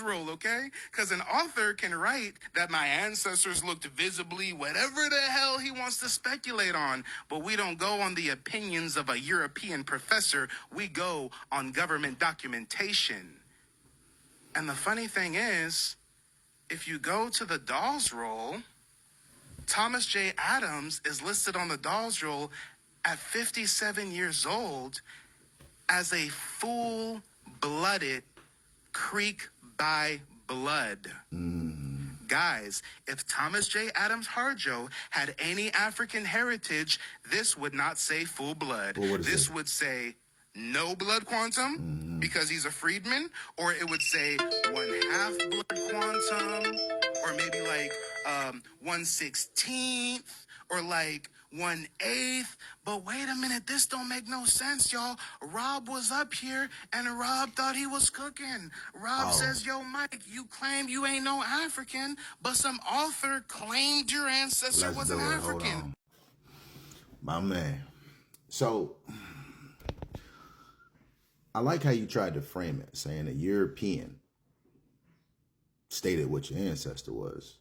rule, okay? Because an author can write that my ancestors looked visibly whatever the hell he wants to speculate on, but we don't go on the opinions of a European professor. We go on government documentation. And the funny thing is, if you go to the Dawes Roll, Thomas J. Adams is listed on the Dawes Roll at 57 years old as a full-blooded Creek by blood. Guys, if Thomas J. Adams Harjo had any African heritage, this would not say full blood. Well, this would say no blood quantum because he's a freedman, or it would say 1/2 blood quantum, or maybe like 1/16, or like 1/8. But wait a minute, this don't make no sense, y'all. Rob was up here and Rob thought he was cooking. Rob says, yo, Mike, you claim you ain't no African, but some author claimed your ancestor was an African. My man. So I like how you tried to frame it, saying a European stated what your ancestor was.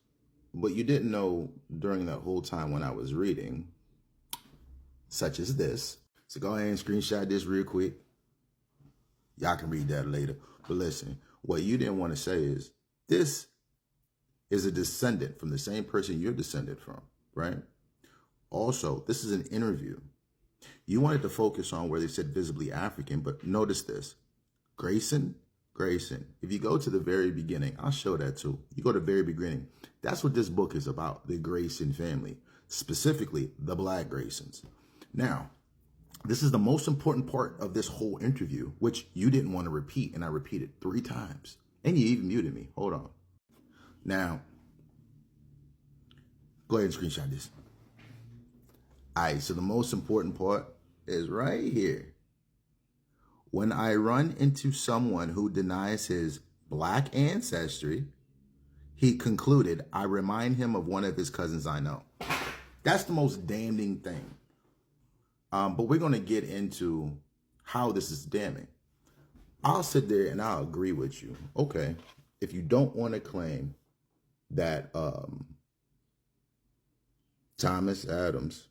But you didn't know during that whole time when I was reading, such as this. So go ahead and screenshot this real quick. Y'all can read that later. But listen, what you didn't want to say is, this is a descendant from the same person you're descended from, right? Also, this is an interview. You wanted to focus on where they said visibly African, but notice this. Grayson. If you go to the very beginning, I'll show that too. You go to the very beginning. That's what this book is about, the Grayson family, specifically the Black Graysons. Now, this is the most important part of this whole interview, which you didn't want to repeat, and I repeated 3 times. And you even muted me. Hold on. Now, go ahead and screenshot this. All right, so the most important part is right here. When I run into someone who denies his Black ancestry, he concluded, I remind him of one of his cousins I know. That's the most damning thing. But we're going to get into how this is damning. I'll sit there and I'll agree with you. Okay, if you don't want to claim that Thomas Adams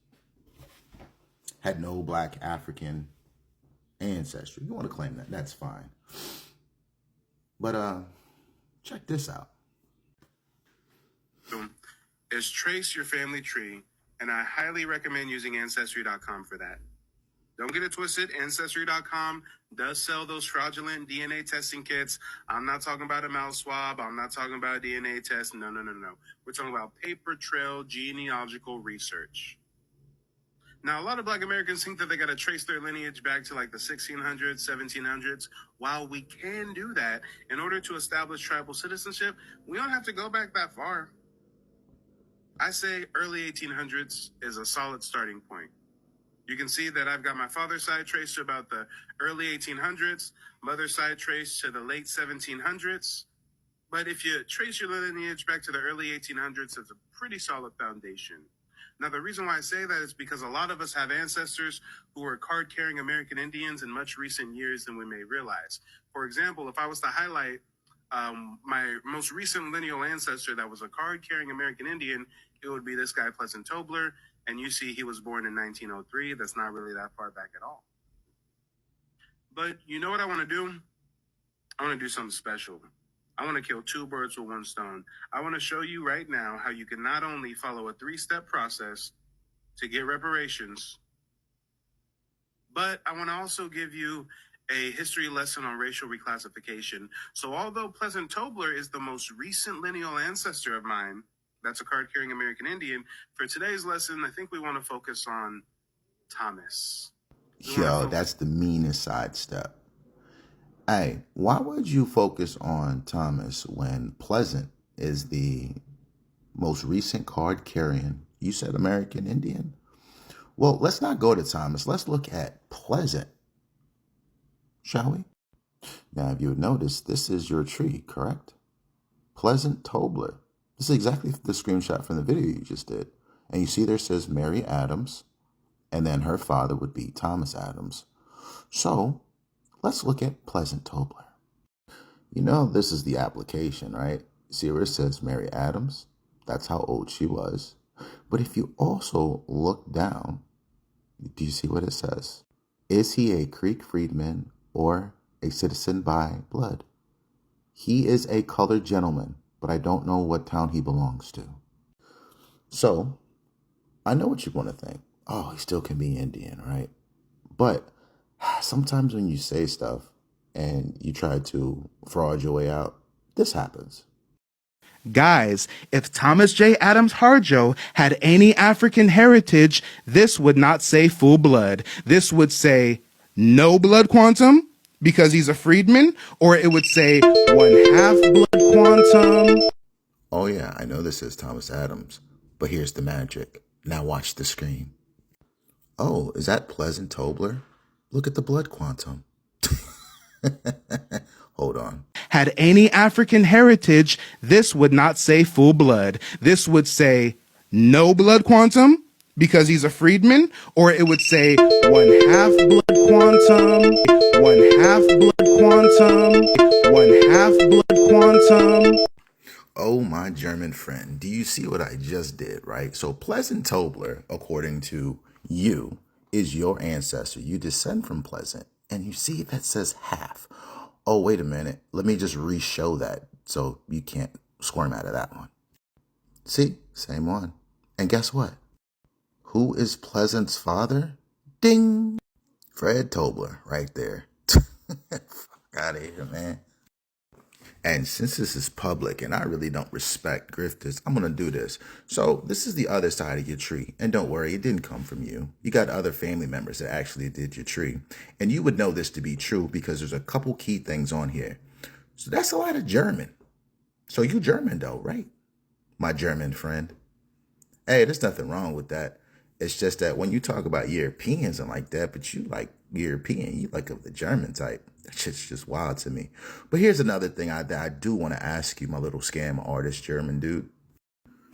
had no Black African ancestry, you want to claim that, that's fine. But check this out. Is trace your family tree, and I highly recommend using Ancestry.com for that. Don't get it twisted. Ancestry.com does sell those fraudulent DNA testing kits. I'm not talking about a mouse swab. I'm not talking about a DNA test. No. We're talking about paper trail genealogical research. Now, a lot of Black Americans think that they got to trace their lineage back to like the 1600s, 1700s. While we can do that, in order to establish tribal citizenship, we don't have to go back that far. I say early 1800s is a solid starting point. You can see that I've got my father's side traced to about the early 1800s, mother's side traced to the late 1700s. But if you trace your lineage back to the early 1800s, it's a pretty solid foundation. Now, the reason why I say that is because a lot of us have ancestors who were card-carrying American Indians in much recent years than we may realize. For example, if I was to highlight my most recent lineal ancestor that was a card-carrying American Indian, it would be this guy, Pleasant Tobler. And you see he was born in 1903. That's not really that far back at all. But you know what I want to do? I want to do something special. I want to kill 2 birds with 1 stone. I want to show you right now how you can not only follow a 3-step process to get reparations, but I want to also give you a history lesson on racial reclassification. So although Pleasant Tobler is the most recent lineal ancestor of mine, that's a card-carrying American Indian, for today's lesson, I think we want to focus on Thomas. Yo, that's the meanest sidestep. Hey, why would you focus on Thomas when Pleasant is the most recent card-carrying, you said American Indian? Well, let's not go to Thomas. Let's look at Pleasant, shall we? Now, if you would notice, this is your tree, correct? Pleasant Tobler. This is exactly the screenshot from the video you just did. And you see there says Mary Adams, and then her father would be Thomas Adams. So let's look at Pleasant Tobler. You know, this is the application, right? See where it says Mary Adams? That's how old she was. But if you also look down, do you see what it says? Is he a Creek freedman or a citizen by blood? He is a colored gentleman, but I don't know what town he belongs to. So, I know what you're going to think. Oh, he still can be Indian, right? But sometimes when you say stuff and you try to fraud your way out, this happens. Guys, if Thomas J. Adams Harjo had any African heritage, this would not say full blood. This would say no blood quantum because he's a freedman, or it would say 1/2 blood quantum. Oh yeah, I know this is Thomas Adams, but here's the magic. Now watch the screen. Oh, is that Pleasant Tobler? Look at the blood quantum. Hold on. Had any African heritage, this would not say full blood. This would say no blood quantum because he's a freedman, or it would say 1/2 blood quantum, 1/2 blood quantum, 1/2 blood quantum. Oh, my German friend, do you see what I just did, right? So Pleasant Tobler, according to you, is your ancestor. You descend from Pleasant, and you see that says half. Oh, wait a minute. Let me just re-show that so you can't squirm out of that one. See? Same one. And guess what? Who is Pleasant's father? Ding! Fred Tobler, right there. Fuck out of here, man. And since this is public and I really don't respect grifters, I'm going to do this. So this is the other side of your tree. And don't worry, it didn't come from you. You got other family members that actually did your tree. And you would know this to be true because there's a couple key things on here. So that's a lot of German. So you German though, right? My German friend. Hey, there's nothing wrong with that. It's just that when you talk about Europeans and like that, but you like European, you like of the German type. That shit's just wild to me. But here's another thing that I do want to ask you, my little scam artist German dude.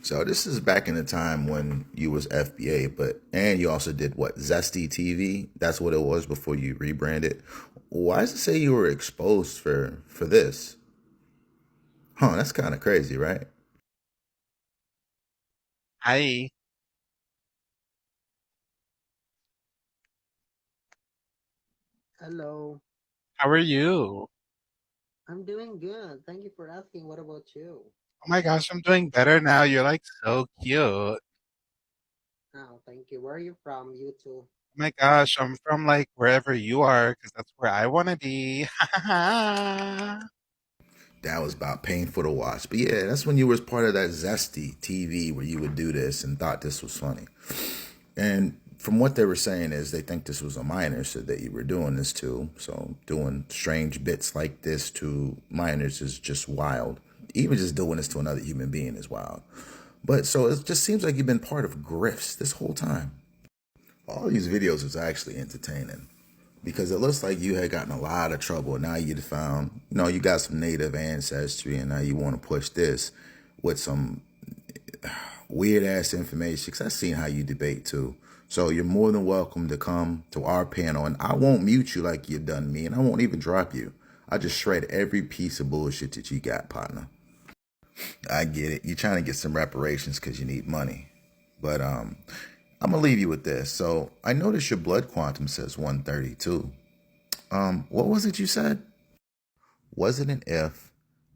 So this is back in the time when you was FBA, and you also did what, Zesty TV? That's what it was before you rebranded. Why does it say you were exposed for this? Huh, that's kind of crazy, right? Hi, Hello. how are you? I'm doing good. Thank you for asking. What about you? Oh my gosh, I'm doing better now. You're like so cute. Oh Oh, thank you. Where are you from? You too. my gosh, I'm from like wherever you are, because that's where I want to be. That was about painful to watch. But yeah, that's when you was part of that Zesty TV where you would do this and thought this was funny. And from what they were saying is they think this was a minor, so that you were doing this too. So doing strange bits like this to minors is just wild. Even just doing this to another human being is wild. But so it just seems like you've been part of grifts this whole time. All these videos is actually entertaining because it looks like you had gotten a lot of trouble. Now you found, you got some native ancestry, and now you want to push this with some weird ass information. Because I've seen how you debate too. So you're more than welcome to come to our panel, and I won't mute you like you've done me, and I won't even drop you. I just shred every piece of bullshit that you got, partner. I get it. You're trying to get some reparations because you need money. But I'm going to leave you with this. So I noticed your blood quantum says 132. What was it you said? Was it an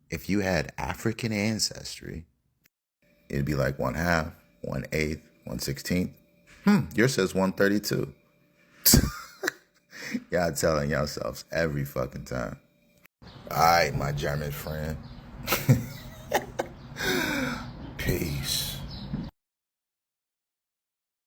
if you had African ancestry, it'd be like 1/2, 1/8, 1/16? Yours says 132. Y'all telling yourselves every fucking time. All right, my German friend.